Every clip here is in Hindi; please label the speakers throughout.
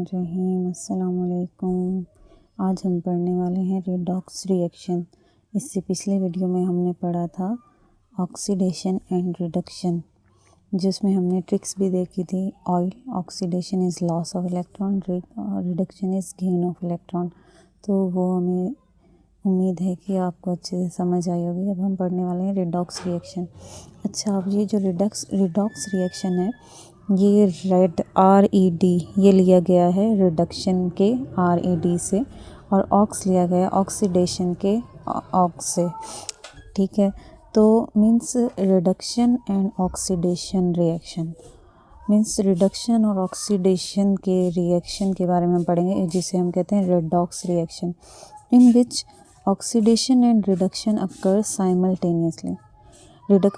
Speaker 1: बिस्मिल्लाहिर्रहमानिर्रहीम। अस्सलाम वालेकुम। आज हम पढ़ने वाले हैं रेडॉक्स रिएक्शन। इससे पिछले वीडियो में हमने पढ़ा था ऑक्सीडेशन एंड रिडक्शन, जिसमें हमने ट्रिक्स भी देखी थी। Oil oxidation is loss of electron, reduction is gain of electron. तो वो हमें उम्मीद है कि आपको अच्छे से समझ आई होगी। अब हम पढ़ने वाले हैं रिडॉक्स रिएक्शन। अच्छा, अब ये जो रिडॉक्स रिएक्शन है, ये RED ये लिया गया है रिडक्शन के RED से, और ऑक्स लिया गया ऑक्सीडेशन के ऑक्स से। ठीक है, तो means reduction and oxidation reaction means reduction और ऑक्सीडेशन के रिएक्शन के बारे में हम पढ़ेंगे, जिसे हम कहते हैं redox reaction, in which oxidation and reduction occur simultaneously.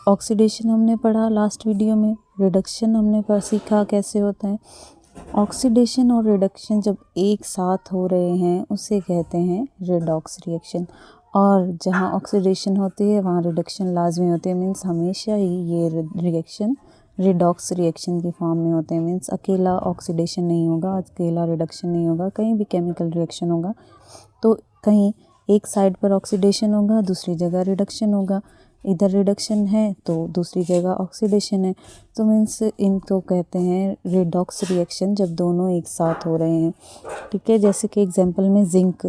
Speaker 1: Oxidation हमने पढ़ा लास्ट वीडियो में, रिडक्शन हमने सीखा कैसे होता है। ऑक्सीडेशन और रिडक्शन जब एक साथ हो रहे हैं उसे कहते हैं रेडॉक्स रिएक्शन, और जहाँ ऑक्सीडेशन होती है वहाँ रिडक्शन लाजमी होती है। मीन्स हमेशा ही ये रिएक्शन रेडॉक्स रिएक्शन की फॉर्म में होते हैं। मीन्स अकेला ऑक्सीडेशन नहीं होगा, अकेला रिडक्शन नहीं होगा। कहीं भी केमिकल रिएक्शन होगा तो कहीं एक साइड पर ऑक्सीडेशन होगा, दूसरी जगह रिडक्शन होगा। इधर रिडक्शन है तो दूसरी जगह ऑक्सीडेशन है। तो मीन्स इनको कहते हैं रेडॉक्स रिएक्शन, जब दोनों एक साथ हो रहे हैं। ठीक है, जैसे कि एग्जांपल में जिंक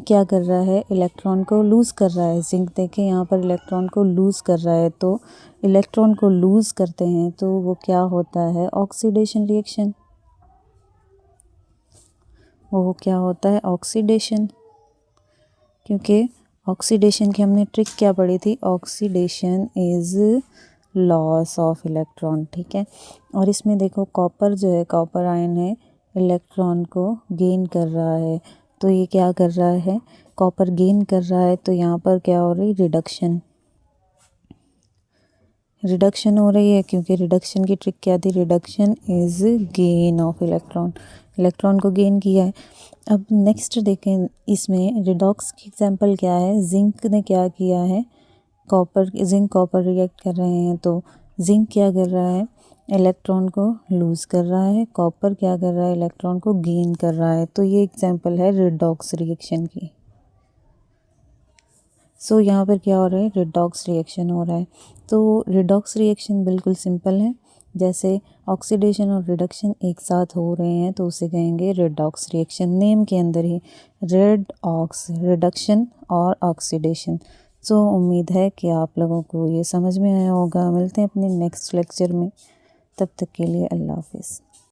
Speaker 1: क्या कर रहा है, इलेक्ट्रॉन को लूज़ कर रहा है। जिंक देखें यहाँ पर इलेक्ट्रॉन को लूज़ कर रहा है, तो इलेक्ट्रॉन को लूज़ करते हैं तो वो क्या होता है, ऑक्सीडेशन रिएक्शन। वो क्या होता है, ऑक्सीडेशन। क्योंकि ऑक्सीडेशन की हमने ट्रिक क्या पढ़ी थी, oxidation is loss of electron. ठीक है, और इसमें देखो कॉपर जो है, कॉपर आयन है, इलेक्ट्रॉन को गेन कर रहा है। तो ये क्या कर रहा है, कॉपर गेन कर रहा है, तो यहाँ पर क्या हो रही है, रिडक्शन हो रही है। क्योंकि रिडक्शन की ट्रिक क्या थी, reduction is gain of electron को गेन किया है। अब नेक्स्ट देखें, इसमें रिडॉक्स की एग्जांपल क्या है, जिंक ने क्या किया है, जिंक कॉपर रिएक्ट कर रहे हैं, तो जिंक क्या कर रहा है, इलेक्ट्रॉन को लूज़ कर रहा है। कॉपर क्या कर रहा है, इलेक्ट्रॉन को गेन कर रहा है। तो ये एग्जांपल है रिडॉक्स रिएक्शन की। सो यहाँ पर क्या हो रहा है, रिडॉक्स रिएक्शन हो रहा है। तो रिडॉक्स रिएक्शन बिल्कुल सिंपल है। जैसे ऑक्सीडेशन और रिडक्शन एक साथ हो रहे हैं तो उसे कहेंगे रिडॉक्स रिएक्शन। नेम के अंदर ही रेडॉक्स, रिडक्शन और ऑक्सीडेशन। सो उम्मीद है कि आप लोगों को ये समझ में आया होगा। मिलते हैं अपने नेक्स्ट लेक्चर में, तब तक के लिए अल्लाह हाफिज़।